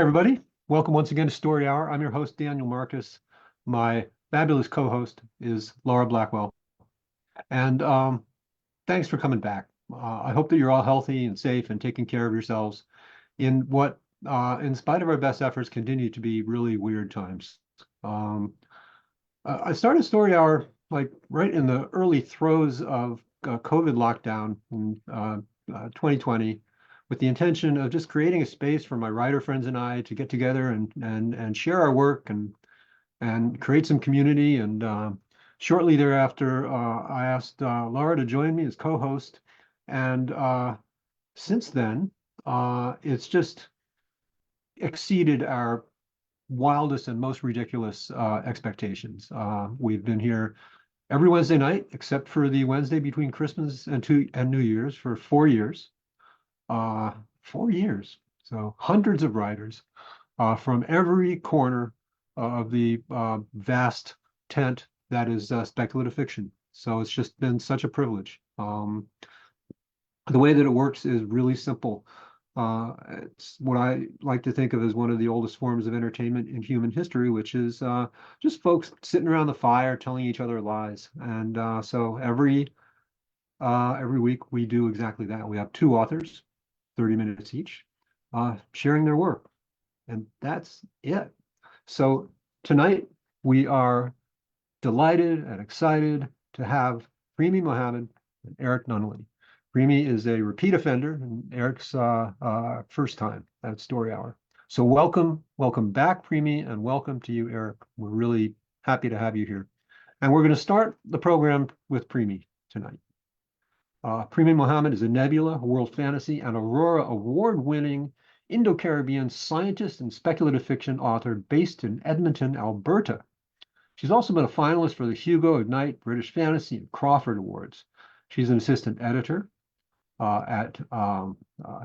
Everybody, welcome once again to Story Hour. I'm your host, Daniel Marcus. My fabulous co-host is Laura Blackwell. And thanks for coming back. I hope that you're all healthy and safe and taking care of yourselves in what, in spite of our best efforts, continue to be really weird times. Um, I started Story Hour like right in the early throes of COVID lockdown in 2020 with the intention of just creating a space for my writer friends and I to get together and share our work and create some community. And shortly thereafter, I asked Laura to join me as co-host. And since then, it's just exceeded our wildest and most ridiculous expectations. We've been here every Wednesday night, except for the Wednesday between Christmas and New Year's for 4 years. 4 years. So hundreds of writers from every corner of the vast tent that is speculative fiction. So it's just been such a privilege. The way that it works is really simple. It's what I like to think of as one of the oldest forms of entertainment in human history, which is just folks sitting around the fire telling each other lies. And so every week we do exactly that. We have two authors, 30 minutes each, sharing their work. And that's it. So tonight we are delighted and excited to have Premee Mohamed and Errick Nunnally. Premee is a repeat offender and Errick's first time at Story Hour. So welcome back, Premee, and welcome to you, Errick. We're really happy to have you here. And we're going to start the program with Premee tonight. Premee Mohamed is a Nebula, World Fantasy, and Aurora award-winning Indo-Caribbean scientist and speculative fiction author based in Edmonton, Alberta. She's also been a finalist for the Hugo, Ignite, British Fantasy, and Crawford Awards. She's an assistant editor at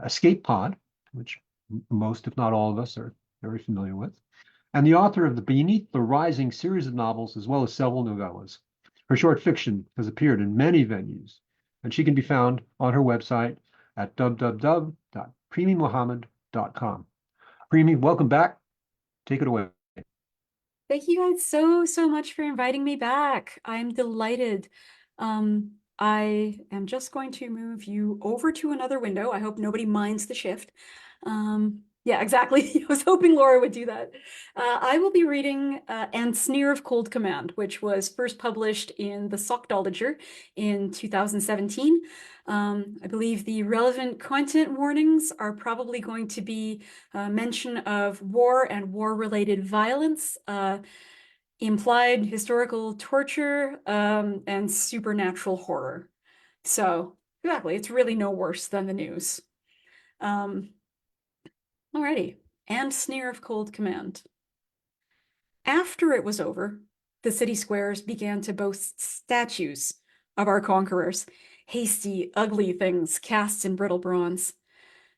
Escape Pod, which most, if not all of us, are very familiar with, and the author of the Beneath the Rising series of novels, as well as several novellas. Her short fiction has appeared in many venues, and she can be found on her website at www.premeemohamed.com. Premee, welcome back. Take it away. Thank you guys so much for inviting me back. I'm delighted. I am just going to move you over to another window. I hope nobody minds the shift. Yeah, exactly. I was hoping Laura would do that. I will be reading And Sneer of Cold Command, which was first published in the Sockdolager in 2017. I believe the relevant content warnings are probably going to be mention of war and war-related violence, implied historical torture, and supernatural horror. So, exactly, it's really no worse than the news. Alrighty, and Sneer of Cold Command. After it was over, the city squares began to boast statues of our conquerors, hasty, ugly things cast in brittle bronze.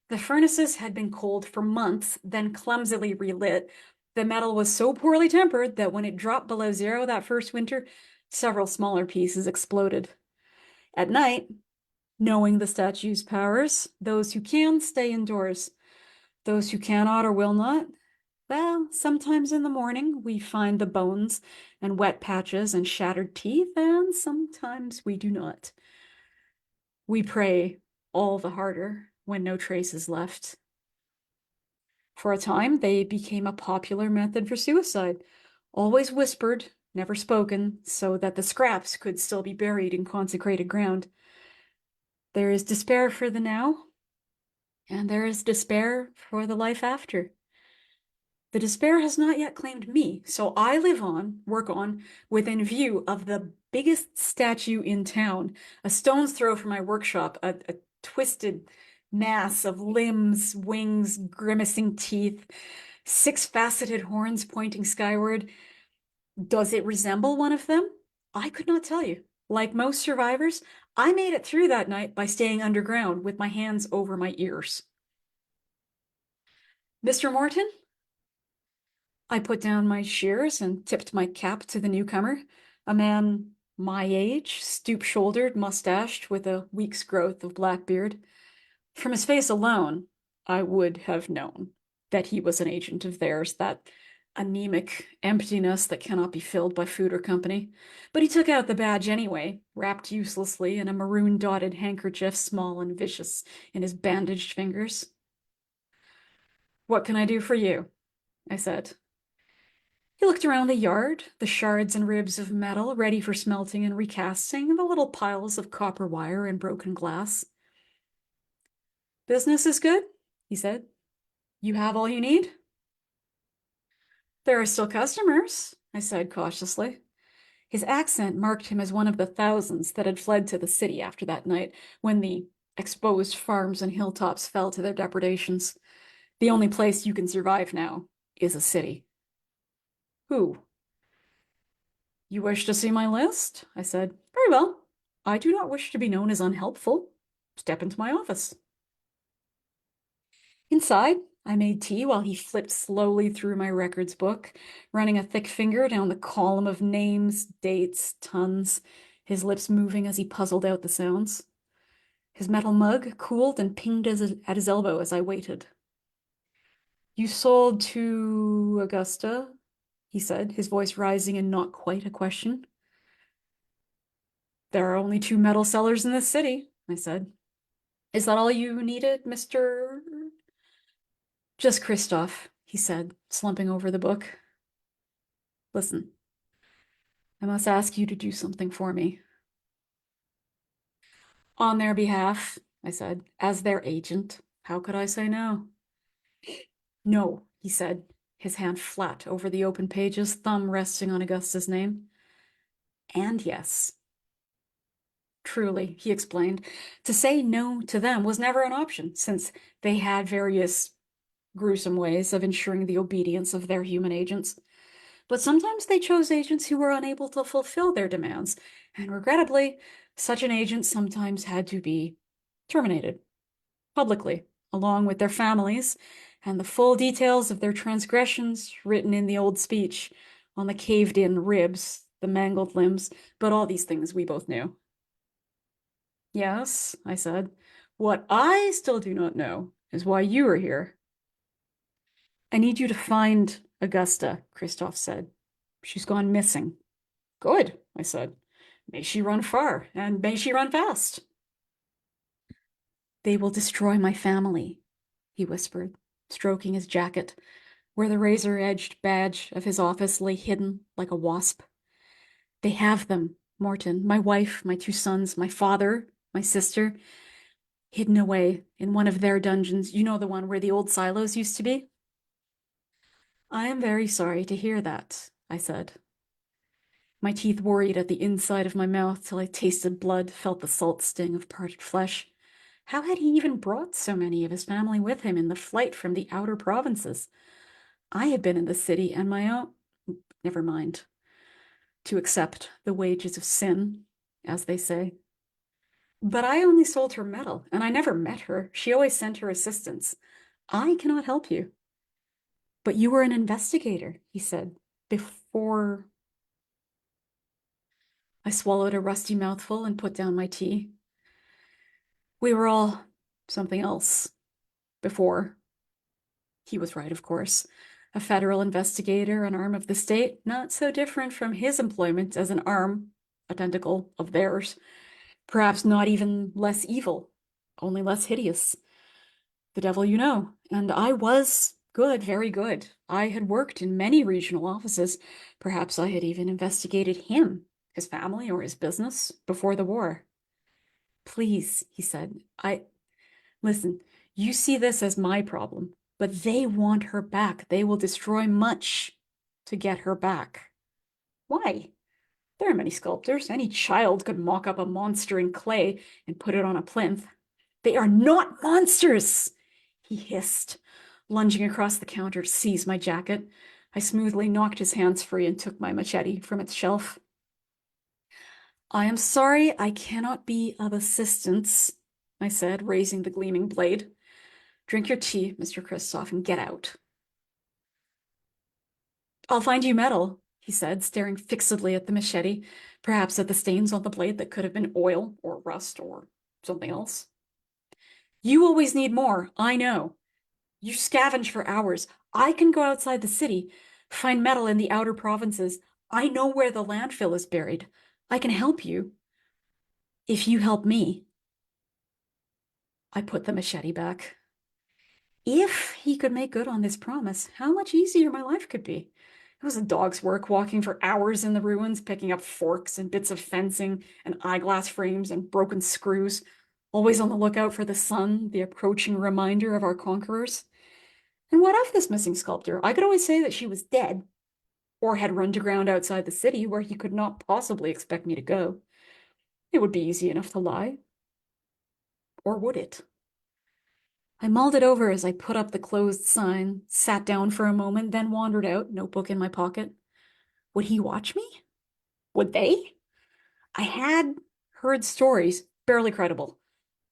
The furnaces had been cold for months, then clumsily relit. The metal was so poorly tempered that when it dropped below zero that first winter, several smaller pieces exploded. At night, knowing the statue's powers, those who can stay indoors. Those who cannot or will not, well, sometimes in the morning we find the bones and wet patches and shattered teeth, and sometimes we do not. We pray all the harder when no trace is left. For a time, they became a popular method for suicide, always whispered, never spoken, so that the scraps could still be buried in consecrated ground. There is despair for the now, and there is despair for the life after. The despair has not yet claimed me, so I live on, work on, within view of the biggest statue in town, a stone's throw from my workshop, a twisted mass of limbs, wings, grimacing teeth, six-faceted horns pointing skyward. Does it resemble one of them? I could not tell you. Like most survivors, I made it through that night by staying underground with my hands over my ears. Mr. Morton? I put down my shears and tipped my cap to the newcomer, a man my age, stoop-shouldered, mustached, with a week's growth of black beard. From his face alone, I would have known. that he was an agent of theirs, that anemic emptiness that cannot be filled by food or company. But he took out the badge anyway, wrapped uselessly in a maroon dotted handkerchief, small and vicious in his bandaged fingers. What can I do for you? I said. He looked around the yard, the shards and ribs of metal ready for smelting and recasting, the little piles of copper wire and broken glass. Business is good, he said. You have all you need? There are still customers, I said cautiously. His accent marked him as one of the thousands that had fled to the city after that night when the exposed farms and hilltops fell to their depredations. The only place you can survive now is a city. Who? You wish to see my list? I said. Very well. I do not wish to be known as unhelpful. Step into my office. Inside, I made tea while he flipped slowly through my records book, running a thick finger down the column of names, dates, tons, his lips moving as he puzzled out the sounds. His metal mug cooled and pinged at his elbow as I waited. You sold to Augusta, he said, his voice rising in not quite a question. There are only 2 metal sellers in this city, I said. Is that all you needed, Mr. Just Christoph, he said, slumping over the book. Listen, I must ask you to do something for me. On their behalf, I said, as their agent. How could I say no? No, he said, his hand flat over the open pages, thumb resting on Augusta's name. And yes. Truly, he explained, to say no to them was never an option, since they had various gruesome ways of ensuring the obedience of their human agents. But sometimes they chose agents who were unable to fulfill their demands, and regrettably, such an agent sometimes had to be terminated publicly, along with their families, and the full details of their transgressions written in the old speech on the caved-in ribs, the mangled limbs, but all these things we both knew. Yes, I said. What I still do not know is why you are here. I need you to find Augusta, Christoph said. She's gone missing. Good, I said. May she run far, and may she run fast. They will destroy my family, he whispered, stroking his jacket, where the razor-edged badge of his office lay hidden like a wasp. They have them, Morton, my wife, my 2 sons, my father, my sister, hidden away in one of their dungeons. You know, the one where the old silos used to be? I am very sorry to hear that, I said. My teeth worried at the inside of my mouth till I tasted blood, felt the salt sting of parted flesh. How had he even brought so many of his family with him in the flight from the outer provinces? I had been in the city and my own... Never mind. To accept the wages of sin, as they say. But I only sold her metal, and I never met her. She always sent her assistants. I cannot help you. But you were an investigator, he said, before... I swallowed a rusty mouthful and put down my tea. We were all something else before. He was right, of course. A federal investigator, an arm of the state, not so different from his employment as an arm, a tentacle of theirs. Perhaps not even less evil, only less hideous. The devil you know. And I was good, very good. I had worked in many regional offices. Perhaps I had even investigated him, his family, or his business before the war. Please, he said, listen, you see this as my problem, but they want her back. They will destroy much to get her back. Why? There are many sculptors. Any child could mock up a monster in clay and put it on a plinth. They are not monsters, he hissed, lunging across the counter to seize my jacket. I smoothly knocked his hands free and took my machete from its shelf. I am sorry I cannot be of assistance, I said, raising the gleaming blade. Drink your tea, Mr. Christoph, and get out. I'll find you metal, he said, staring fixedly at the machete, perhaps at the stains on the blade that could have been oil or rust or something else. You always need more, I know. You scavenge for hours. I can go outside the city, find metal in the outer provinces. I know where the landfill is buried. I can help you if you help me. I put the machete back. If he could make good on this promise, how much easier my life could be. It was a dog's work walking for hours in the ruins, picking up forks and bits of fencing and eyeglass frames and broken screws, always on the lookout for the sun, the approaching reminder of our conquerors. And what of this missing sculptor? I could always say that she was dead or had run to ground outside the city where he could not possibly expect me to go. It would be easy enough to lie. Or would it? I mulled it over as I put up the closed sign, sat down for a moment, then wandered out, notebook in my pocket. Would he watch me? Would they? I had heard stories, barely credible.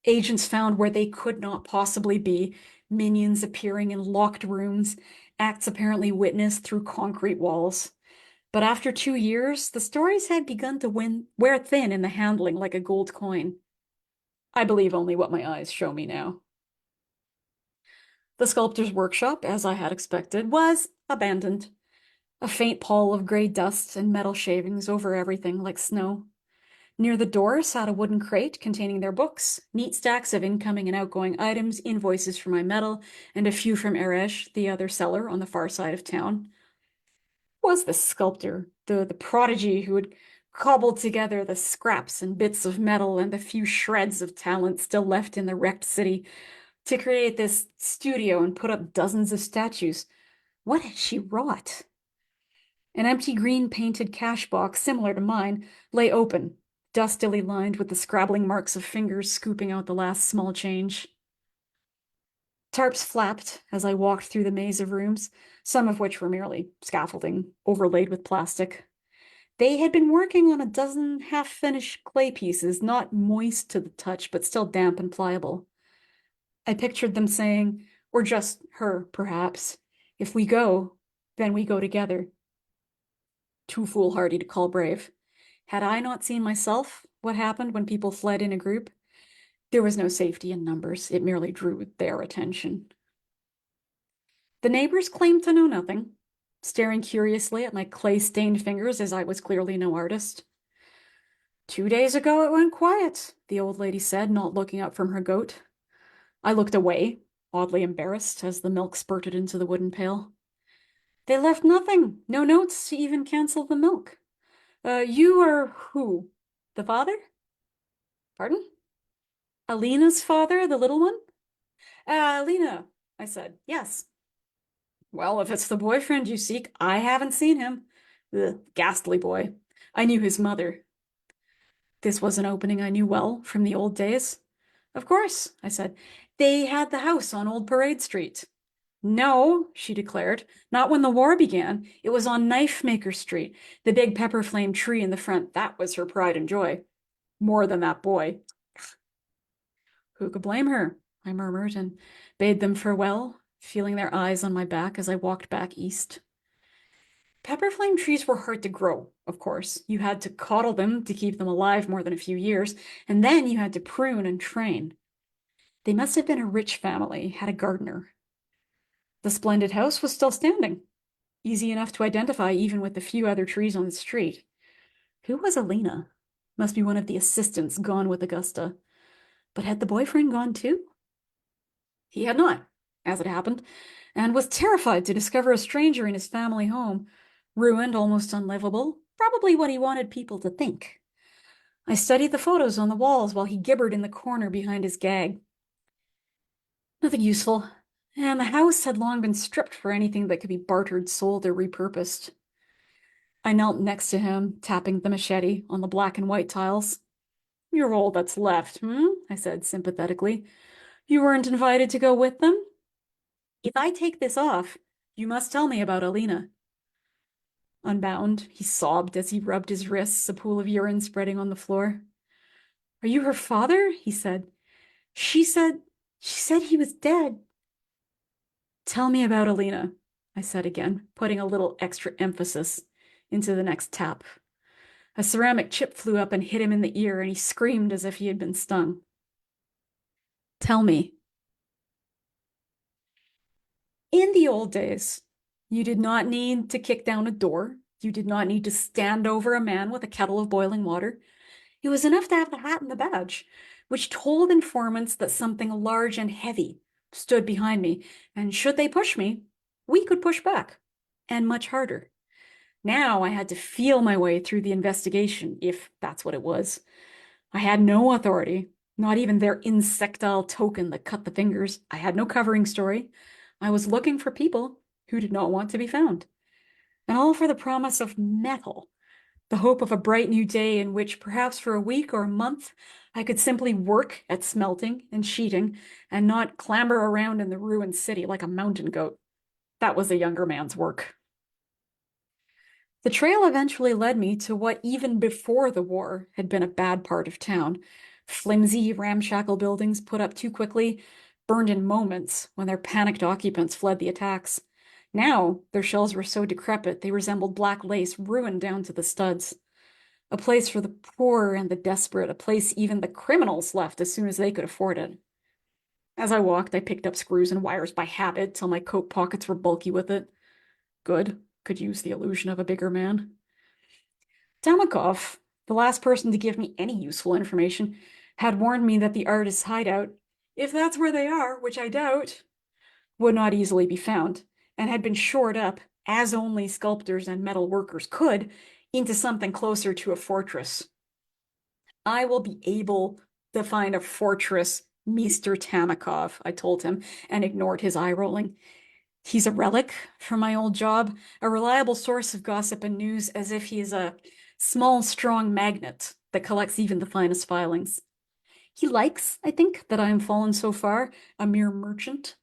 Agents found where they could not possibly be, minions appearing in locked rooms, acts apparently witnessed through concrete walls. But after 2 years, the stories had begun to wear thin in the handling like a gold coin. I believe only what my eyes show me now. The sculptor's workshop, as I had expected, was abandoned. A faint pall of gray dust and metal shavings over everything like snow. Near the door sat a wooden crate containing their books, neat stacks of incoming and outgoing items, invoices for my metal, and a few from Errick, the other seller on the far side of town. Was the sculptor, the prodigy who had cobbled together the scraps and bits of metal and the few shreds of talent still left in the wrecked city to create this studio and put up dozens of statues. What had she wrought? An empty green painted cash box, similar to mine, lay open, dustily lined with the scrabbling marks of fingers scooping out the last small change. Tarps flapped as I walked through the maze of rooms, some of which were merely scaffolding overlaid with plastic. They had been working on a dozen half-finished clay pieces, not moist to the touch, but still damp and pliable. I pictured them saying, or just her, perhaps, if we go, then we go together. Too foolhardy to call brave. Had I not seen myself what happened when people fled in a group? There was no safety in numbers. It merely drew their attention. The neighbors claimed to know nothing, staring curiously at my clay-stained fingers as I was clearly no artist. 2 days ago it went quiet, the old lady said, not looking up from her goat. I looked away, oddly embarrassed, as the milk spurted into the wooden pail. They left nothing, no notes to even cancel the milk. You are who? The father? Pardon? Alina's father, the little one? Alina, I said. Yes. Well, if it's the boyfriend you seek, I haven't seen him. The ghastly boy. I knew his mother. This was an opening I knew well from the old days. Of course, I said. They had the house on Old Parade Street. No, she declared. Not when the war began. It was on Knife Maker Street. The big pepper flame tree in the front. That was her pride and joy. More than that boy. Who could blame her? I murmured and bade them farewell, feeling their eyes on my back as I walked back east. Pepper flame trees were hard to grow, of course. You had to coddle them to keep them alive more than a few years, and then you had to prune and train. They must have been a rich family, had a gardener. The splendid house was still standing, easy enough to identify even with the few other trees on the street. Who was Alina? Must be one of the assistants gone with Augusta. But had the boyfriend gone too? He had not, as it happened, and was terrified to discover a stranger in his family home, ruined, almost unlivable, probably what he wanted people to think. I studied the photos on the walls while he gibbered in the corner behind his gag. Nothing useful, and the house had long been stripped for anything that could be bartered, sold, or repurposed. I knelt next to him, tapping the machete on the black and white tiles. You're all that's left, I said sympathetically. You weren't invited to go with them? If I take this off, you must tell me about Alina. Unbound, he sobbed as he rubbed his wrists, a pool of urine spreading on the floor. Are you her father? He said. She said he was dead. Tell me about Alina, I said again, putting a little extra emphasis into the next tap. A ceramic chip flew up and hit him in the ear, and he screamed as if he had been stung. Tell me. In the old days, you did not need to kick down a door. You did not need to stand over a man with a kettle of boiling water. It was enough to have the hat and the badge, which told informants that something large and heavy stood behind me, and should they push me, we could push back, and much harder. Now I had to feel my way through the investigation, if that's what it was. I had no authority, not even their insectile token that cut the fingers. I had no covering story. I was looking for people who did not want to be found. And all for the promise of metal, the hope of a bright new day in which, perhaps for a week or a month, I could simply work at smelting and sheeting and not clamber around in the ruined city like a mountain goat. That was a younger man's work. The trail eventually led me to what, even before the war, had been a bad part of town. Flimsy, ramshackle buildings put up too quickly, burned in moments when their panicked occupants fled the attacks. Now, their shells were so decrepit they resembled black lace ruined down to the studs. A place for the poor and the desperate, a place even the criminals left as soon as they could afford it. As I walked, I picked up screws and wires by habit till my coat pockets were bulky with it. Good. Could use the illusion of a bigger man. Damakov, the last person to give me any useful information, had warned me that the artist's hideout, if that's where they are, which I doubt, would not easily be found, and had been shored up, as only sculptors and metal workers could, into something closer to a fortress. I will be able to find a fortress, Mr. Tamakov, I told him, and ignored his eye rolling. He's a relic from my old job, a reliable source of gossip and news, as if he is a small, strong magnet that collects even the finest filings. He likes, I think, that I am fallen so far, a mere merchant,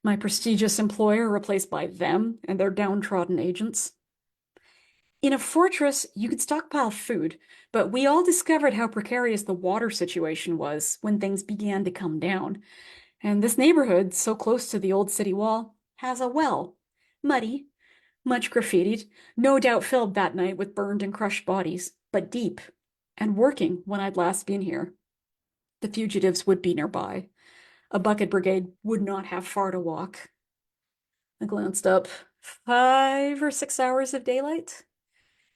my prestigious employer replaced by them and their downtrodden agents. In a fortress, you could stockpile food, but we all discovered how precarious the water situation was when things began to come down. And this neighborhood, so close to the old city wall, has a well. Muddy, much graffitied, no doubt filled that night with burned and crushed bodies, but deep, and working when I'd last been here. The fugitives would be nearby. A bucket brigade would not have far to walk. I glanced up. 5 or 6 hours of daylight?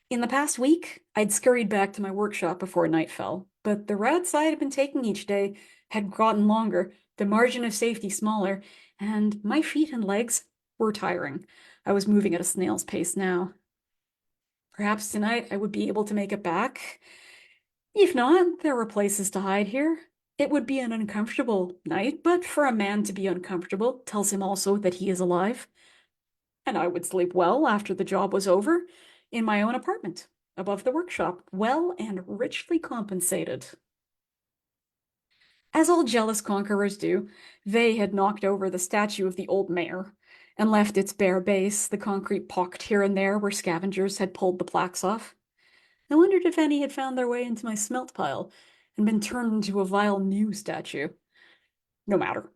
In the past week, I'd scurried back to my workshop before night fell, but the routes I had been taking each day had gotten longer, the margin of safety smaller, and my feet and legs were tiring. I was moving at a snail's pace now. Perhaps tonight I would be able to make it back. If not, there were places to hide here. It would be an uncomfortable night, but for a man to be uncomfortable tells him also that he is alive. And I would sleep well after the job was over in my own apartment above the workshop, well and richly compensated. As all jealous conquerors do, they had knocked over the statue of the old mayor and left its bare base, the concrete pocked here and there where scavengers had pulled the plaques off. I wondered if any had found their way into my smelt pile and been turned into a vile new statue. No matter.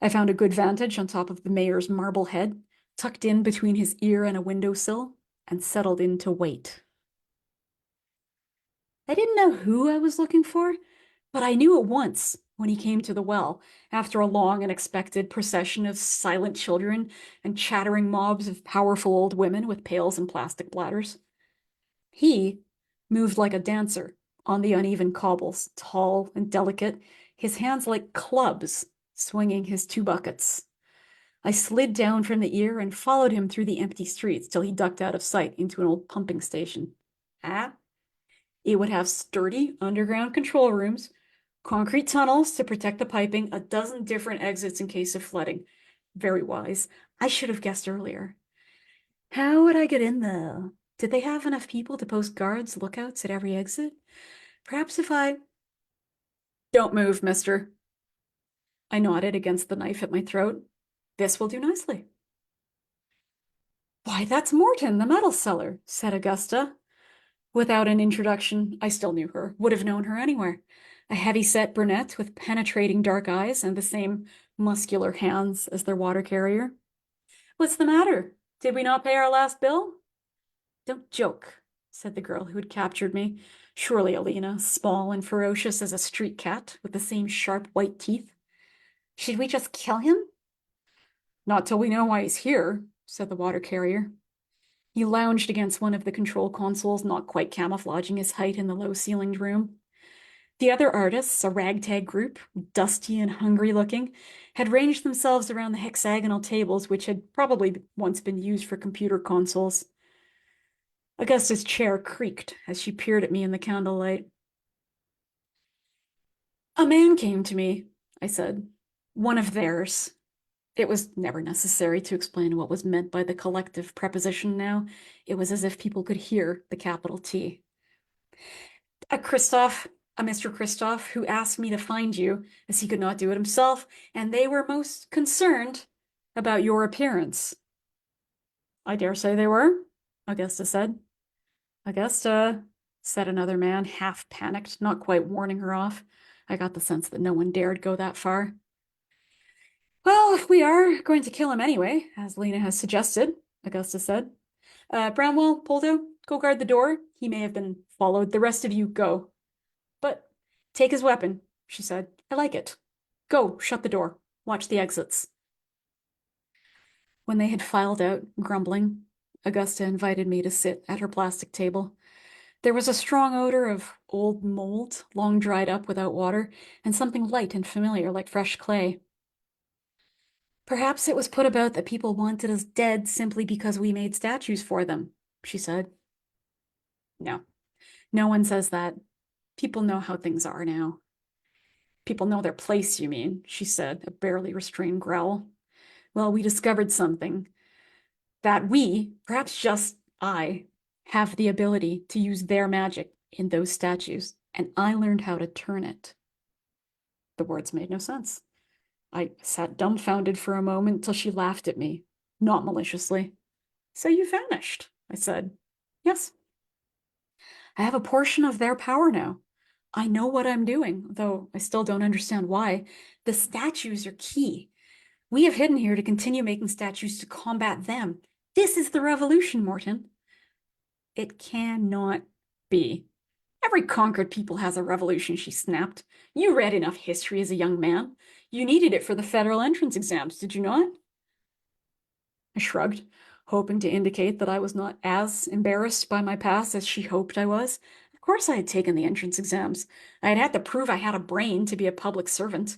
I found a good vantage on top of the mayor's marble head, tucked in between his ear and a windowsill, and settled in to wait. I didn't know who I was looking for, but I knew at once when he came to the well, after a long and expected procession of silent children and chattering mobs of powerful old women with pails and plastic bladders. He moved like a dancer on the uneven cobbles, tall and delicate, his hands like clubs swinging his 2 buckets. I slid down from the ear and followed him through the empty streets till he ducked out of sight into an old pumping station. It would have sturdy underground control rooms, concrete tunnels to protect the piping, a dozen different exits in case of flooding. Very wise. I should have guessed earlier. How would I get in, though? Did they have enough people to post guards, lookouts at every exit? Perhaps if I... Don't move, mister. I nodded against the knife at my throat. This will do nicely. Why, that's Morton, the metal seller, said Augusta. Without an introduction, I still knew her, would have known her anywhere. A heavy-set brunette with penetrating dark eyes and the same muscular hands as their water carrier. What's the matter? Did we not pay our last bill? Don't joke, said the girl who had captured me. Surely Alina, small and ferocious as a street cat, with the same sharp white teeth. Should we just kill him? Not till we know why he's here, said the water carrier. He lounged against one of the control consoles, not quite camouflaging his height in the low-ceilinged room. The other artists, a ragtag group, dusty and hungry looking, had ranged themselves around the hexagonal tables which had probably once been used for computer consoles. Augusta's chair creaked as she peered at me in the candlelight. A man came to me, I said. One of theirs. It was never necessary to explain what was meant by the collective preposition now. It was as if people could hear the capital T. A Christoph, a Mr. Christoph, who asked me to find you, as he could not do it himself, and they were most concerned about your appearance. I dare say they were, Augusta said. Augusta, said another man, half panicked, not quite warning her off. I got the sense that no one dared go that far. Well, if we are going to kill him anyway, as Lena has suggested, Augusta said. Bramwell, Poldo, go guard the door. He may have been followed. The rest of you, go. But take his weapon, she said. I like it. Go, shut the door. Watch the exits. When they had filed out, grumbling, Augusta invited me to sit at her plastic table. There was a strong odor of old mold, long dried up without water, and something light and familiar like fresh clay. Perhaps it was put about that people wanted us dead simply because we made statues for them, she said. No, no one says that. People know how things are now. People know their place, you mean, she said, a barely restrained growl. Well, we discovered something. That we, perhaps just I, have the ability to use their magic in those statues, and I learned how to turn it. The words made no sense. I sat dumbfounded for a moment till she laughed at me, not maliciously. So you vanished, I said. Yes. I have a portion of their power now. I know what I'm doing, though I still don't understand why. The statues are key. We have hidden here to continue making statues to combat them. This is the revolution, Morton. It cannot be. Every conquered people has a revolution, she snapped. You read enough history as a young man. You needed it for the federal entrance exams, did you not? I shrugged, hoping to indicate that I was not as embarrassed by my past as she hoped I was. Of course I had taken the entrance exams. I had had to prove I had a brain to be a public servant.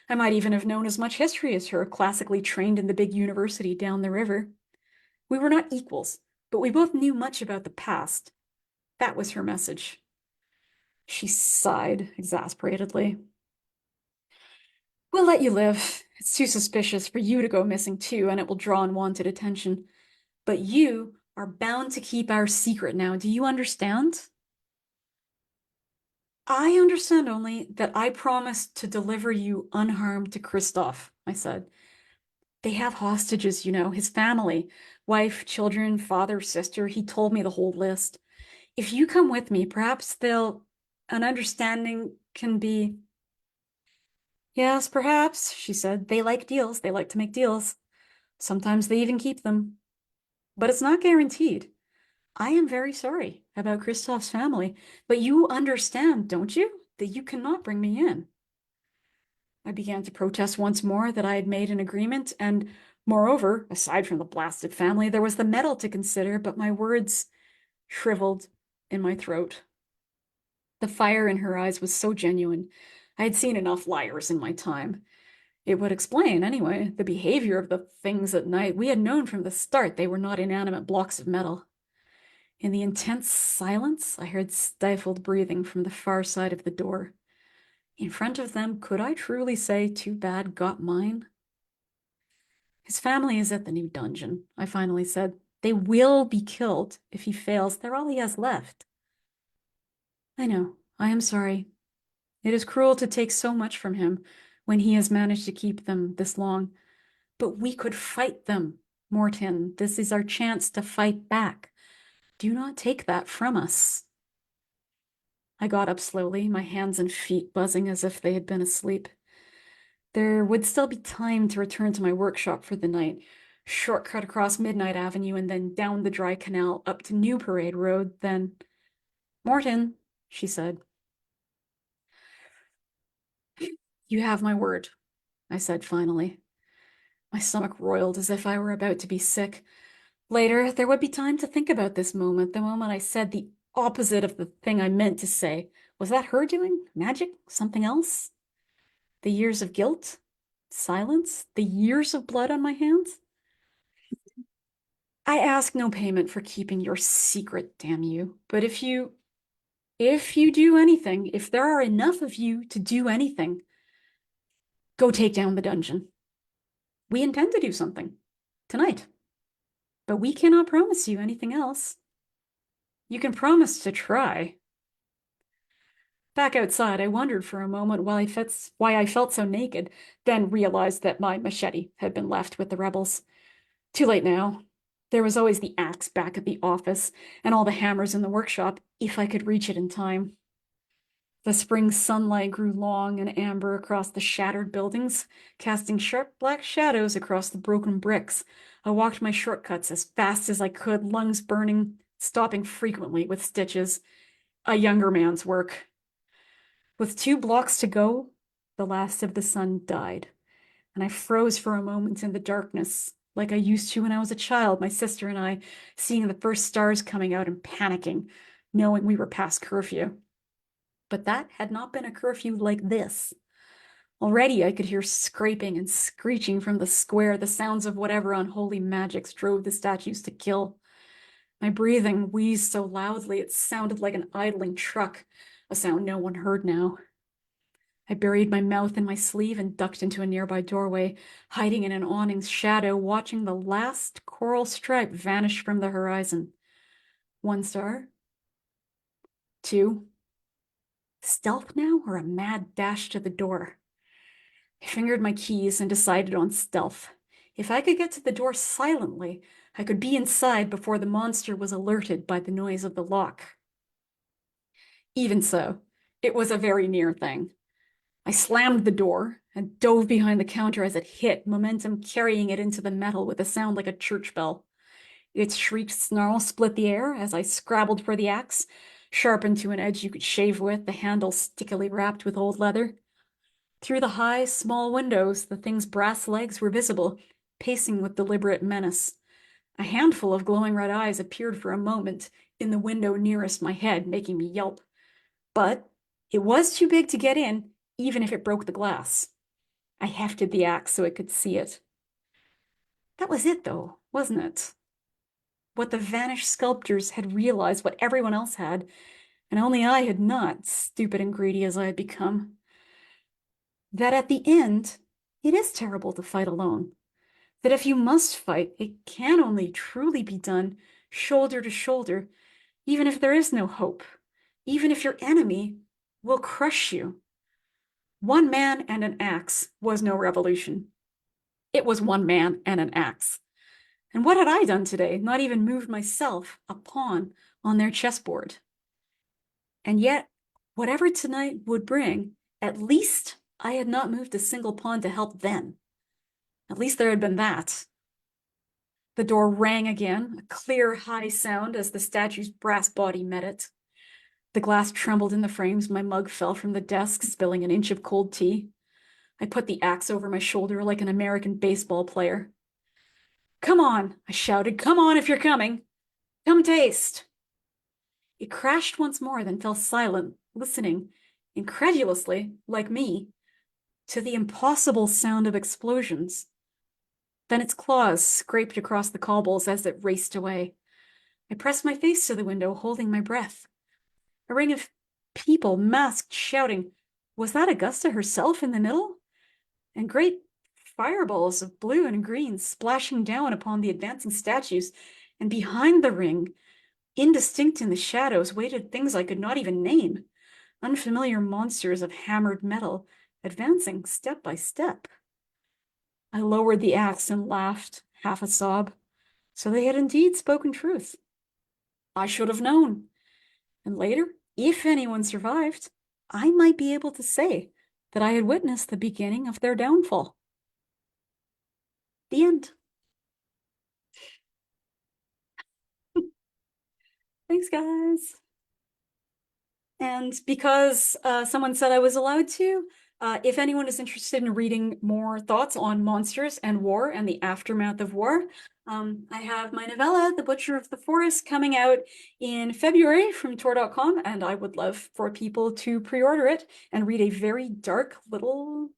I might even have known as much history as her, classically trained in the big university down the river. We were not equals, but we both knew much about the past. That was her message. She sighed exasperatedly. We'll let you live. It's too suspicious for you to go missing too, and it will draw unwanted attention. But you are bound to keep our secret now. Do you understand? I understand only that I promised to deliver you unharmed to Christoph, I said. They have hostages, you know, his family, wife, children, father, sister. He told me the whole list. If you come with me, perhaps an understanding can be. Yes, perhaps, she said. They like deals. They like to make deals. Sometimes they even keep them. But it's not guaranteed. I am very sorry about Christoph's family, but you understand, don't you, that you cannot bring me in. I began to protest once more that I had made an agreement, and moreover, aside from the blasted family, there was the medal to consider, but my words shriveled in my throat. The fire in her eyes was so genuine. I had seen enough liars in my time. It would explain, anyway, the behavior of the things at night. We had known from the start they were not inanimate blocks of metal. In the intense silence, I heard stifled breathing from the far side of the door. In front of them, could I truly say, too bad got mine? His family is at the new dungeon, I finally said. They will be killed if he fails. They're all he has left. I know. I am sorry. It is cruel to take so much from him when he has managed to keep them this long. But we could fight them, Morton. This is our chance to fight back. Do not take that from us. I got up slowly, my hands and feet buzzing as if they had been asleep. There would still be time to return to my workshop for the night, shortcut across Midnight Avenue and then down the dry canal up to New Parade Road, then... Morton, she said. You have my word, I said finally. My stomach roiled as if I were about to be sick. Later, there would be time to think about this moment, the moment I said the opposite of the thing I meant to say. Was that her doing? Magic? Something else? The years of guilt? Silence? The years of blood on my hands? I ask no payment for keeping your secret, damn you. But if you do anything, if there are enough of you to do anything, go take down the dungeon. We intend to do something tonight, but we cannot promise you anything else. You can promise to try. Back outside, I wondered for a moment why I felt so naked, then realized that my machete had been left with the rebels. Too late now. There was always the axe back at the office, and all the hammers in the workshop, if I could reach it in time. The spring sunlight grew long and amber across the shattered buildings, casting sharp black shadows across the broken bricks. I walked my shortcuts as fast as I could, lungs burning, stopping frequently with stitches. A younger man's work. With 2 blocks to go, the last of the sun died, and I froze for a moment in the darkness, like I used to when I was a child, my sister and I, seeing the first stars coming out and panicking, knowing we were past curfew. But that had not been a curfew like this. Already I could hear scraping and screeching from the square, the sounds of whatever unholy magics drove the statues to kill. My breathing wheezed so loudly it sounded like an idling truck, a sound no one heard now. I buried my mouth in my sleeve and ducked into a nearby doorway, hiding in an awning's shadow, watching the last coral stripe vanish from the horizon. 1 star. 2. Stealth now or a mad dash to the door? I fingered my keys and decided on stealth. If I could get to the door silently, I could be inside before the monster was alerted by the noise of the lock. Even so, it was a very near thing. I slammed the door and dove behind the counter as it hit, momentum carrying it into the metal with a sound like a church bell. Its shrieked snarl split the air as I scrabbled for the axe, sharpened to an edge you could shave with, the handle stickily wrapped with old leather. Through the high, small windows, the thing's brass legs were visible, pacing with deliberate menace. A handful of glowing red eyes appeared for a moment in the window nearest my head, making me yelp. But it was too big to get in, even if it broke the glass. I hefted the axe so it could see it. That was it, though, wasn't it? What the vanished sculptors had realized, what everyone else had, and only I had not, stupid and greedy as I had become. That at the end, it is terrible to fight alone. That if you must fight, it can only truly be done shoulder to shoulder, even if there is no hope, even if your enemy will crush you. One man and an axe was no revolution. It was one man and an axe. And what had I done today? Not even moved myself a pawn on their chessboard. And yet, whatever tonight would bring, at least I had not moved a single pawn to help them. At least there had been that. The door rang again, a clear, high sound as the statue's brass body met it. The glass trembled in the frames, my mug fell from the desk, spilling an inch of cold tea. I put the axe over my shoulder like an American baseball player. Come on, I shouted. Come on if you're coming. Come taste. It crashed once more, then fell silent, listening, incredulously, like me, to the impossible sound of explosions. Then its claws scraped across the cobbles as it raced away. I pressed my face to the window, holding my breath. A ring of people, masked, shouting. Was that Augusta herself in the middle? And great fireballs of blue and green splashing down upon the advancing statues, and behind the ring, indistinct in the shadows, waited things I could not even name, unfamiliar monsters of hammered metal, advancing step by step. I lowered the axe and laughed, half a sob. So they had indeed spoken truth. I should have known. And later, if anyone survived, I might be able to say that I had witnessed the beginning of their downfall. The end. Thanks, guys. And because someone said I was allowed to, If anyone is interested in reading more thoughts on monsters and war and the aftermath of war, I have my novella, The Butcher of the Forest, coming out in February from Tor.com, and I would love for people to pre-order it and read a very dark little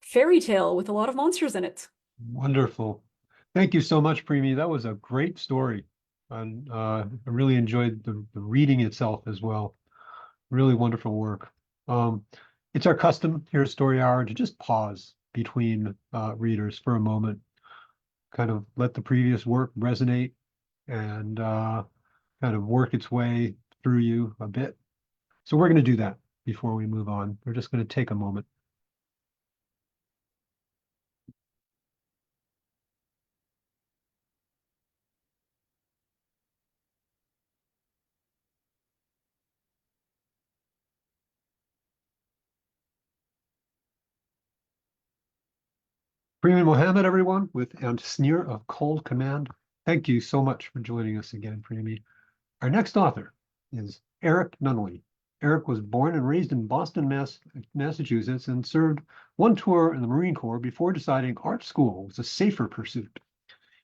fairy tale with a lot of monsters in it. Wonderful. Thank you so much, Premee. That was a great story. And I really enjoyed the reading itself as well. Really wonderful work. It's our custom here at Story Hour to just pause between readers for a moment, kind of let the previous work resonate and kind of work its way through you a bit. So we're going to do that before we move on. We're just going to take a moment. Premee Mohamed, everyone, with and Sneer of Cold Command. Thank you so much for joining us again, Premee. Our next author is Errick Nunnally. Errick was born and raised in Boston, Massachusetts, and served one tour in the Marine Corps before deciding art school was a safer pursuit.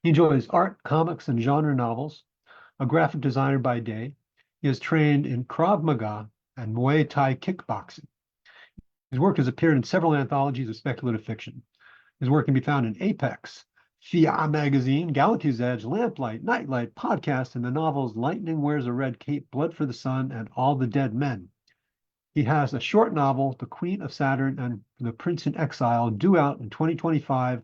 He enjoys art, comics, and genre novels. A graphic designer by day, he is trained in Krav Maga and Muay Thai kickboxing. His work has appeared in several anthologies of speculative fiction. His work can be found in Apex, FIA Magazine, Galaxy's Edge, Lamplight, Nightlight, Podcast, and the novels Lightning Wears a Red Cape, Blood for the Sun, and All the Dead Men. He has a short novel, The Queen of Saturn and The Prince in Exile, due out in 2025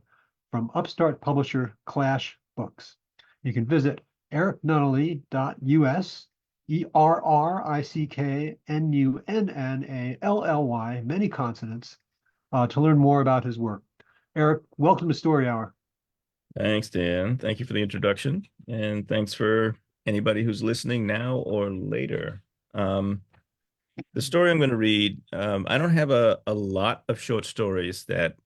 from upstart publisher Clash Books. You can visit erricknunnally.us, ERRICKNUNNALLY, many consonants, to learn more about his work. Errick, welcome to Story Hour. Thanks, Dan. Thank you for the introduction. And thanks for anybody who's listening now or later. The story I'm going to read, I don't have a lot of short stories that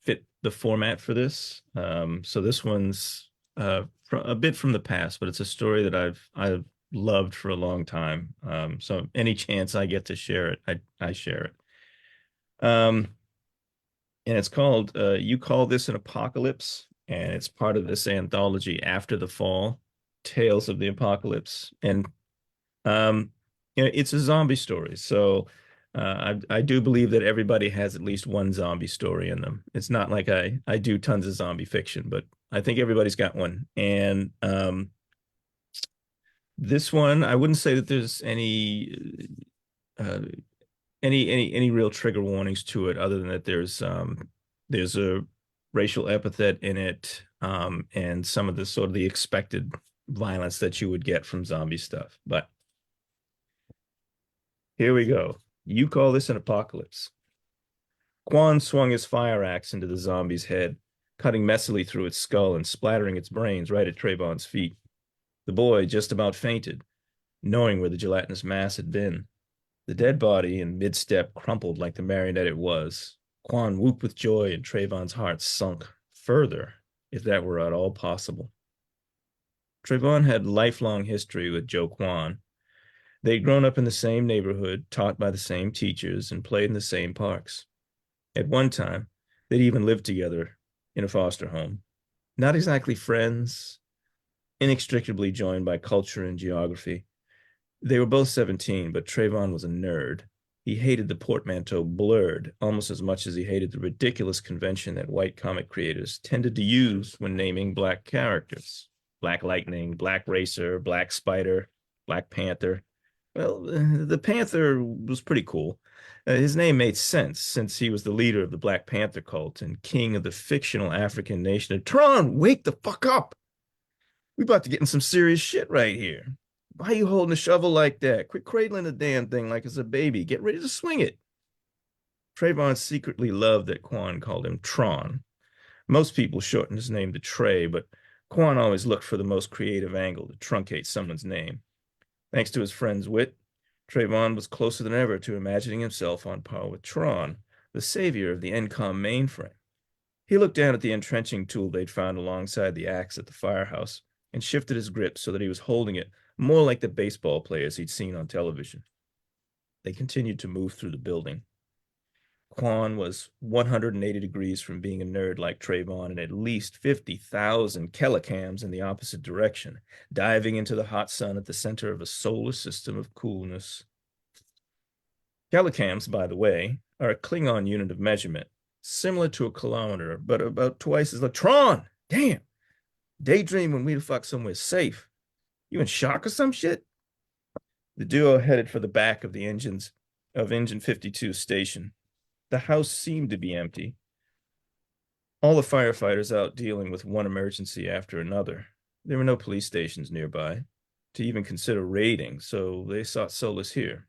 fit the format for this. So this one's a bit from the past, but it's a story that I've loved for a long time. So any chance I get to share it, I share it. And it's called You Call This an Apocalypse, and it's part of this anthology After the Fall, Tales of the Apocalypse. And it's a zombie story. So I do believe that everybody has at least one zombie story in them. It's not like I do tons of zombie fiction, but I think everybody's got one. And this one, I wouldn't say that there's any real trigger warnings to it, other than that there's a racial epithet in it, and some of the sort of the expected violence that you would get from zombie stuff. But here we go. You Call This an Apocalypse. Quan swung his fire axe into the zombie's head, cutting messily through its skull and splattering its brains right at Trayvon's feet. The boy just about fainted, knowing where the gelatinous mass had been. The dead body in mid-step crumpled like the marionette it was. Quan whooped with joy, and Trayvon's heart sunk further, if that were at all possible. Trayvon had lifelong history with Joe Quan. They'd grown up in the same neighborhood, taught by the same teachers, and played in the same parks. At one time, they'd even lived together in a foster home. Not exactly friends, inextricably joined by culture and geography. They were both 17, but Trayvon was a nerd. He hated the portmanteau blurred almost as much as he hated the ridiculous convention that white comic creators tended to use when naming black characters. Black Lightning, Black Racer, Black Spider, Black Panther. Well, the Panther was pretty cool. His name made sense since he was the leader of the Black Panther cult and king of the fictional African nation. Tron, wake the fuck up! We about to get in some serious shit right here. Why are you holding a shovel like that? Quit cradling the damn thing like it's a baby. Get ready to swing it. Trayvon secretly loved that Quan called him Tron. Most people shorten his name to Trey, but Quan always looked for the most creative angle to truncate someone's name. Thanks to his friend's wit, Trayvon was closer than ever to imagining himself on par with Tron, the savior of the NCOM mainframe. He looked down at the entrenching tool they'd found alongside the axe at the firehouse and shifted his grip so that he was holding it more like the baseball players he'd seen on television. They continued to move through the building. Quan was 180 degrees from being a nerd like Trayvon and at least 50,000 kilocams in the opposite direction, diving into the hot sun at the center of a solar system of coolness. Kilocams, by the way, are a Klingon unit of measurement, similar to a kilometer, but about twice as like Tron. Damn. Daydream when we the fuck somewhere safe. You in shock or some shit? The duo headed for the back of Engine 52 station. The house seemed to be empty. All the firefighters out dealing with one emergency after another. There were no police stations nearby to even consider raiding, so they sought solace here.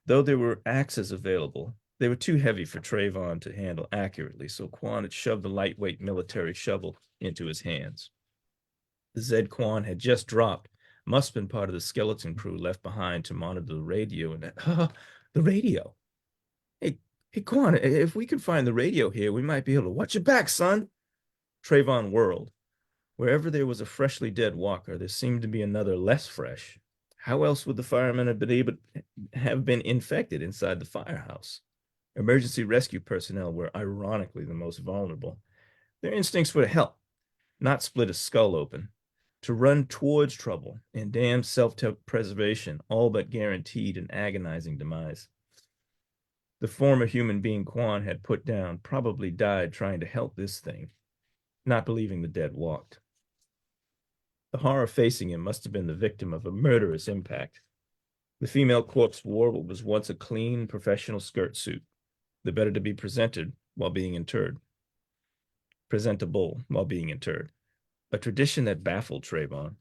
Though there were axes available, they were too heavy for Trayvon to handle accurately, so Quan had shoved the lightweight military shovel into his hands. The Zed Quan had just dropped, must have been part of the skeleton crew left behind to monitor the radio, and the radio. Hey, Quan, if we can find the radio here, we might be able to watch your back, son. Trayvon whirled. Wherever there was a freshly dead walker, there seemed to be another less fresh. How else would the firemen have been infected inside the firehouse? Emergency rescue personnel were ironically the most vulnerable. Their instincts were to help, not split a skull open, to run towards trouble and damn self-preservation, all but guaranteed an agonizing demise. The former human being Quan had put down probably died trying to help this thing, not believing the dead walked. The horror facing him must have been the victim of a murderous impact. The female corpse wore what was once a clean, professional skirt suit, the better to be presentable while being interred. A tradition that baffled Trayvon.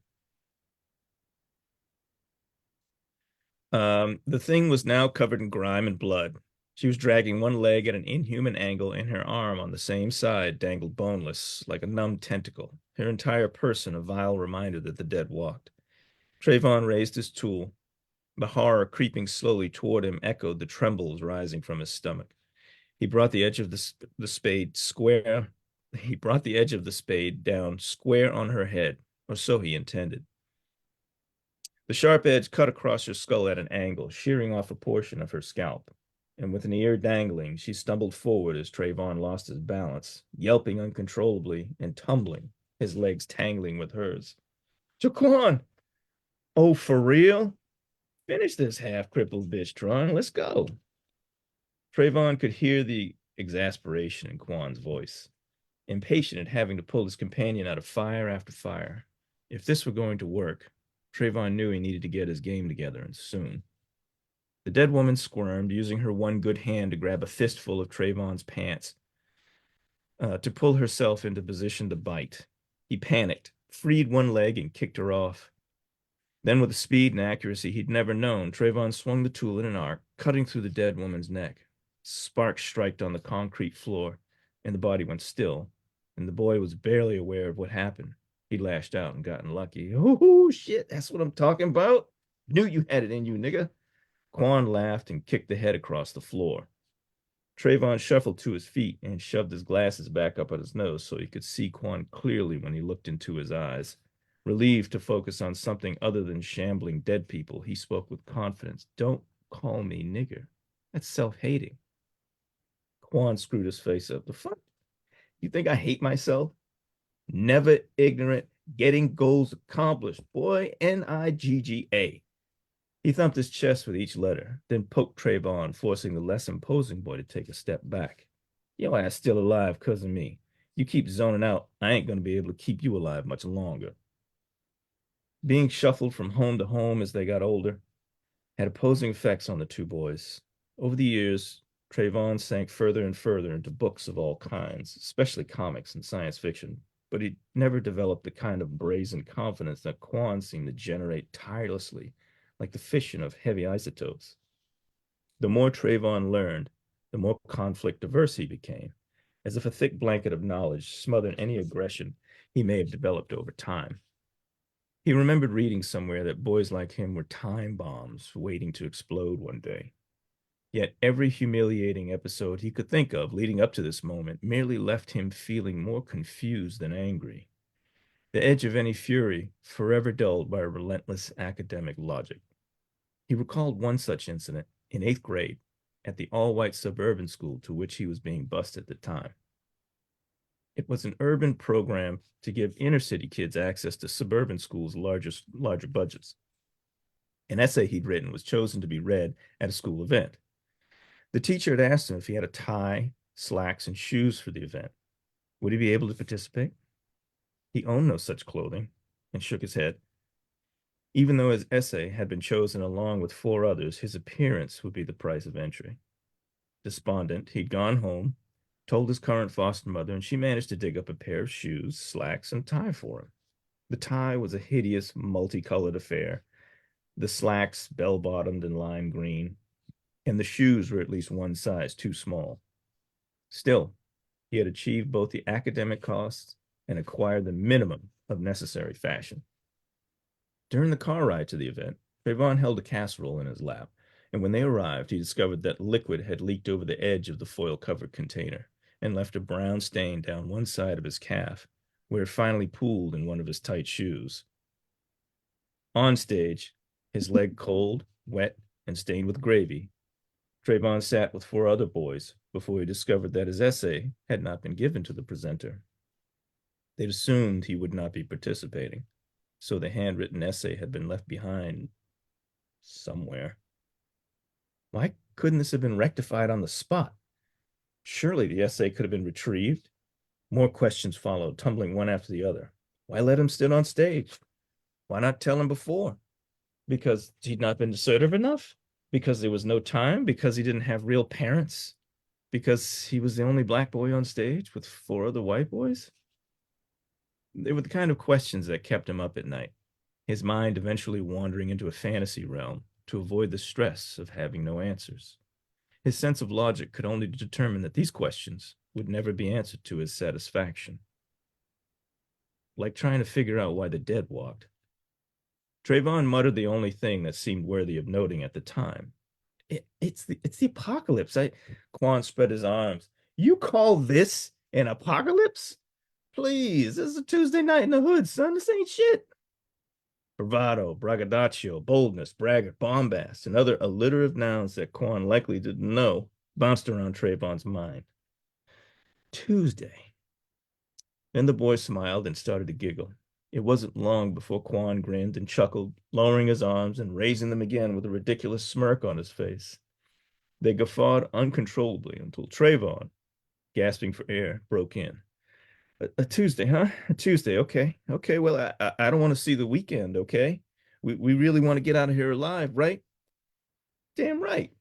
The thing was now covered in grime and blood. She was dragging one leg at an inhuman angle, and her arm on the same side dangled boneless, like a numb tentacle, her entire person a vile reminder that the dead walked. Trayvon raised his tool. The horror creeping slowly toward him echoed the trembles rising from his stomach. He brought the edge of the spade down square on her head, or so he intended. The sharp edge cut across her skull at an angle, shearing off a portion of her scalp. And with an ear dangling, she stumbled forward as Trayvon lost his balance, yelping uncontrollably and tumbling, his legs tangling with hers. Jaquan! Oh, for real? Finish this half-crippled bitch, Tron. Let's go. Trayvon could hear the exasperation in Quan's voice, impatient at having to pull his companion out of fire after fire. If this were going to work, Trayvon knew he needed to get his game together, and soon. The dead woman squirmed, using her one good hand to grab a fistful of Trayvon's pants, to pull herself into position to bite. He panicked, freed one leg, and kicked her off. Then, with a speed and accuracy he'd never known, Trayvon swung the tool in an arc, cutting through the dead woman's neck. Sparks striked on the concrete floor, and the body went still, and the boy was barely aware of what happened. He lashed out and gotten lucky. Oh, shit, that's what I'm talking about. Knew you had it in you, nigga. Quan laughed and kicked the head across the floor. Trayvon shuffled to his feet and shoved his glasses back up at his nose so he could see Quan clearly when he looked into his eyes. Relieved to focus on something other than shambling dead people, he spoke with confidence. Don't call me nigger. That's self-hating. Quan screwed his face up. The fuck? You think I hate myself? Never ignorant, getting goals accomplished. Boy, N-I-G-G-A. He thumped his chest with each letter, then poked Trayvon, forcing the less imposing boy to take a step back. Your ass still alive because of me. You keep zoning out, I ain't going to be able to keep you alive much longer. Being shuffled from home to home as they got older had opposing effects on the two boys. Over the years, Trayvon sank further and further into books of all kinds, especially comics and science fiction, but he never developed the kind of brazen confidence that Quan seemed to generate tirelessly, like the fission of heavy isotopes. The more Trayvon learned, the more conflict-averse he became, as if a thick blanket of knowledge smothered any aggression he may have developed over time. He remembered reading somewhere that boys like him were time bombs waiting to explode one day. Yet every humiliating episode he could think of leading up to this moment merely left him feeling more confused than angry. The edge of any fury forever dulled by a relentless academic logic. He recalled one such incident in 8th grade at the all-white suburban school to which he was being bused at the time. It was an urban program to give inner-city kids access to suburban schools' larger budgets. An essay he'd written was chosen to be read at a school event. The teacher had asked him if he had a tie, slacks, and shoes for the event. Would he be able to participate? He owned no such clothing and shook his head. Even though his essay had been chosen along with 4 others, his appearance would be the price of entry. Despondent, he'd gone home, told his current foster mother, and she managed to dig up a pair of shoes, slacks, and tie for him. The tie was a hideous, multicolored affair. The slacks, bell-bottomed and lime green, and the shoes were at least one size too small. Still, he had achieved both the academic costs and acquired the minimum of necessary fashion. During the car ride to the event, Trayvon held a casserole in his lap, and when they arrived, he discovered that liquid had leaked over the edge of the foil-covered container and left a brown stain down one side of his calf, where it finally pooled in one of his tight shoes. On stage, his leg cold, wet, and stained with gravy, Trayvon sat with 4 other boys before he discovered that his essay had not been given to the presenter. They'd assumed he would not be participating, so the handwritten essay had been left behind somewhere. Why couldn't this have been rectified on the spot? Surely the essay could have been retrieved. More questions followed, tumbling one after the other. Why let him sit on stage? Why not tell him before? Because he'd not been assertive enough? Because there was no time? Because he didn't have real parents? Because he was the only black boy on stage with 4 other white boys? They were the kind of questions that kept him up at night, his mind eventually wandering into a fantasy realm to avoid the stress of having no answers. His sense of logic could only determine that these questions would never be answered to his satisfaction. Like trying to figure out why the dead walked. Trayvon muttered the only thing that seemed worthy of noting at the time. It's the apocalypse. Quan spread his arms. You call this an apocalypse? Please, this is a Tuesday night in the hood, son. This ain't shit. Bravado, braggadocio, boldness, braggart, bombast, and other alliterative nouns that Quan likely didn't know bounced around Trayvon's mind. Tuesday. Then the boy smiled and started to giggle. It wasn't long before Quan grinned and chuckled, lowering his arms and raising them again with a ridiculous smirk on his face. They guffawed uncontrollably until Trayvon, gasping for air, broke in. A Tuesday, huh? A Tuesday, okay. Okay, well, I don't want to see the weekend, okay? We really want to get out of here alive, right? Damn right.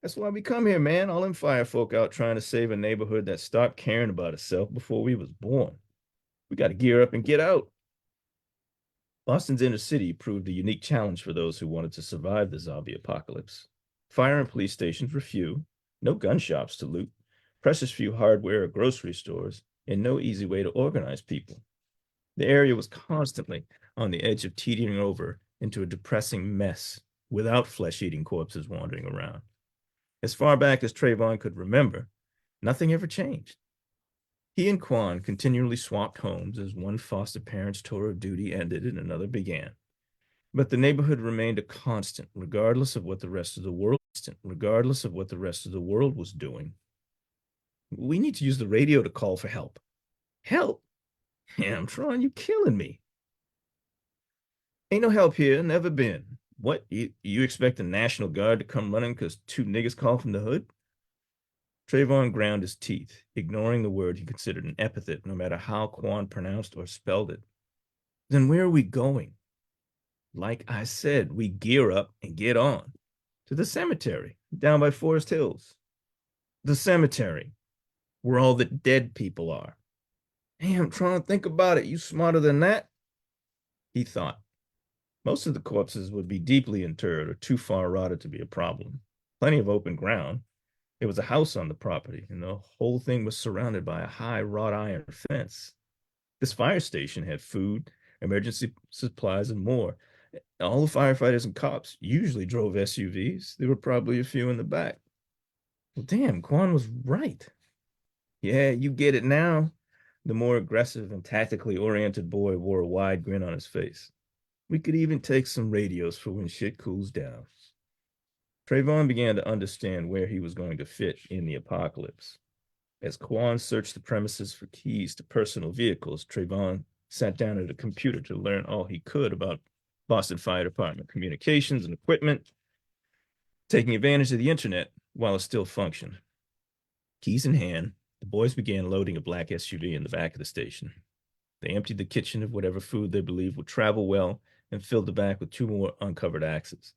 That's why we come here, man. All them fire folk out trying to save a neighborhood that stopped caring about itself before we was born. We got to gear up and get out. Boston's inner city proved a unique challenge for those who wanted to survive the zombie apocalypse. Fire and police stations were few, no gun shops to loot, precious few hardware or grocery stores, and no easy way to organize people. The area was constantly on the edge of teetering over into a depressing mess without flesh-eating corpses wandering around. As far back as Trayvon could remember, nothing ever changed. He and Quan continually swapped homes as one foster parent's tour of duty ended and another began. But the neighborhood remained a constant, regardless of what the rest of the world was doing. We need to use the radio to call for help. Help? Damn, Tron, you killing me. Ain't no help here, never been. What, you expect the National Guard to come running because 2 niggas called from the hood? Trayvon ground his teeth, ignoring the word he considered an epithet, no matter how Quan pronounced or spelled it. Then where are we going? Like I said, we gear up and get on. To the cemetery, down by Forest Hills. The cemetery, where all the dead people are. Damn, Tron, think about it. You smarter than that? He thought. Most of the corpses would be deeply interred or too far rotted to be a problem. Plenty of open ground. There was a house on the property, and the whole thing was surrounded by a high wrought iron fence. This fire station had food, emergency supplies, and more. All the firefighters and cops usually drove SUVs. There were probably a few in the back. Well, damn, Quan was right. Yeah, you get it now. The more aggressive and tactically oriented boy wore a wide grin on his face. We could even take some radios for when shit cools down. Trayvon began to understand where he was going to fit in the apocalypse. As Kwan searched the premises for keys to personal vehicles, Trayvon sat down at a computer to learn all he could about Boston Fire Department communications and equipment, taking advantage of the internet while it still functioned. Keys in hand, the boys began loading a black SUV in the back of the station. They emptied the kitchen of whatever food they believed would travel well and filled the back with 2 more uncovered axes.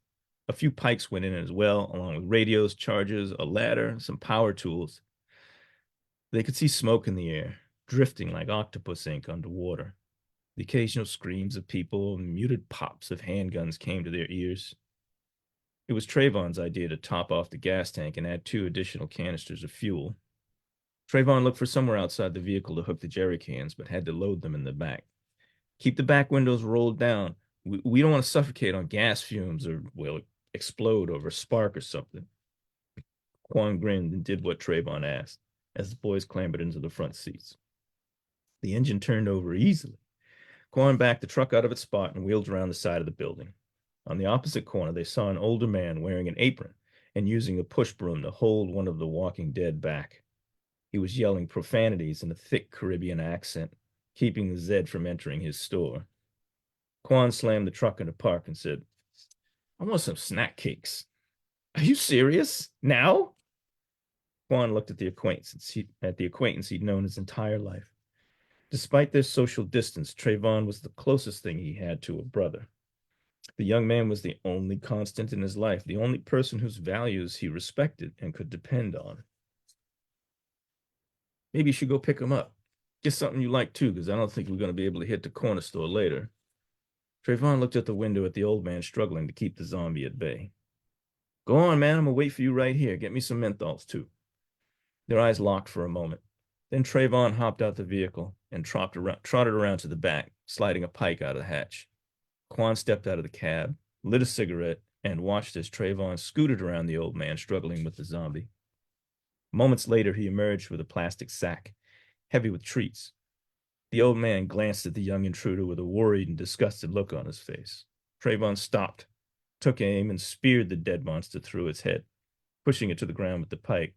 A few pikes went in as well, along with radios, chargers, a ladder, some power tools. They could see smoke in the air, drifting like octopus ink underwater. The occasional screams of people and muted pops of handguns came to their ears. It was Trayvon's idea to top off the gas tank and add 2 additional canisters of fuel. Trayvon looked for somewhere outside the vehicle to hook the jerry cans, but had to load them in the back. Keep the back windows rolled down. We don't want to suffocate on gas fumes or, well, explode over a spark or something. Quan grinned and did what Trayvon asked as the boys clambered into the front seats. The engine turned over easily. Quan backed the truck out of its spot and wheeled around the side of the building. On the opposite corner, they saw an older man wearing an apron and using a push broom to hold one of the walking dead back. He was yelling profanities in a thick Caribbean accent, keeping the Zed from entering his store. Quan slammed the truck into park and said, "I want some snack cakes." "Are you serious? Now?" Quan looked at the acquaintance he'd known his entire life. Despite their social distance, Trayvon was the closest thing he had to a brother. The young man was the only constant in his life, the only person whose values he respected and could depend on. "Maybe you should go pick him up. Get something you like too, because I don't think we're going to be able to hit the corner store later." Trayvon looked at the window at the old man struggling to keep the zombie at bay. "Go on, man. I'm going to wait for you right here. Get me some menthols too." Their eyes locked for a moment. Then Trayvon hopped out the vehicle and trotted around to the back, sliding a pike out of the hatch. Quan stepped out of the cab, lit a cigarette, and watched as Trayvon scooted around the old man struggling with the zombie. Moments later, he emerged with a plastic sack, heavy with treats. The old man glanced at the young intruder with a worried and disgusted look on his face. Trayvon stopped, took aim, and speared the dead monster through its head, pushing it to the ground with the pike.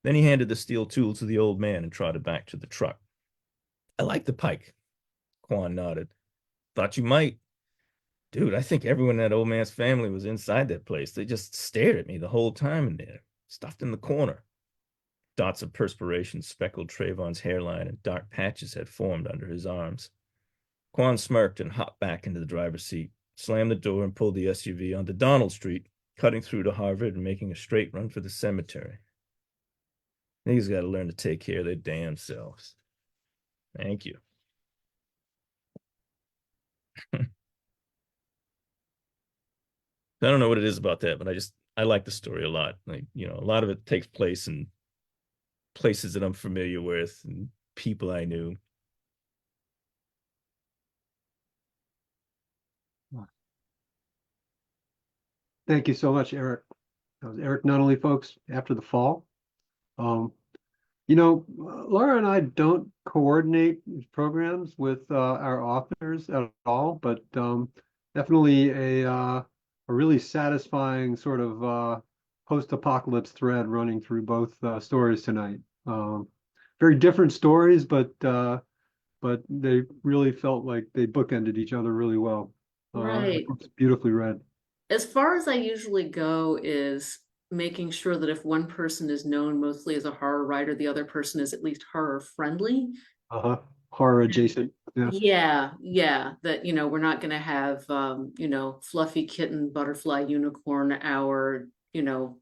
Then he handed the steel tool to the old man and trotted back to the truck. "I like the pike." Quan nodded. "Thought you might." "Dude, I think everyone in that old man's family was inside that place. They just stared at me the whole time in there, stuffed in the corner." Dots of perspiration speckled Trayvon's hairline, and dark patches had formed under his arms. Quan smirked and hopped back into the driver's seat, slammed the door, and pulled the SUV onto Donald Street, cutting through to Harvard and making a straight run for the cemetery. Niggas got to learn to take care of their damn selves. Thank you. I don't know what it is about that, but I like the story a lot. Like, a lot of it takes place in places that I'm familiar with and people I knew. Thank you so much, Errick. That was Errick Nunnally, folks, After the Fall. Laura and I don't coordinate these programs with our authors at all, but definitely a really satisfying sort of post-apocalypse thread running through both stories tonight. Very different stories, but they really felt like they bookended each other really well. Right. It's beautifully read. As far as I usually go is making sure that if one person is known mostly as a horror writer, the other person is at least horror friendly. Horror adjacent. Yeah. That, we're not going to have, fluffy kitten, butterfly, unicorn hour,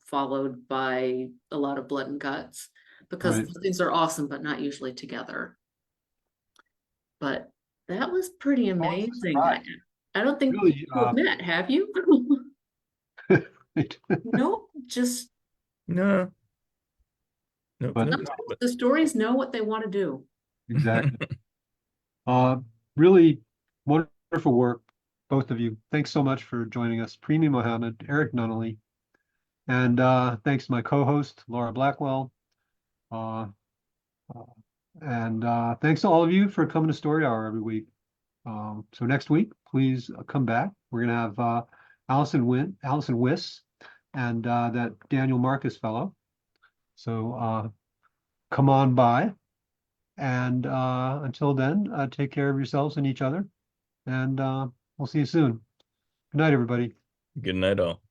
followed by a lot of blood and guts, because Right. those things are awesome, but not usually together. But that was pretty amazing. I don't think Really, you have met, have you? Nope, just No. sometimes the stories know what they want to do. Exactly. Really wonderful work, both of you. Thanks so much for joining us, Premee Mohamed, Errick Nunnally, and thanks to my co-host, Laura Blackwell. And thanks to all of you for coming to Story Hour every week. So next week, please come back. We're going to have Allison Wiss and that Daniel Marcus fellow. So come on by. And until then, take care of yourselves and each other. And we'll see you soon. Good night, everybody. Good night, all.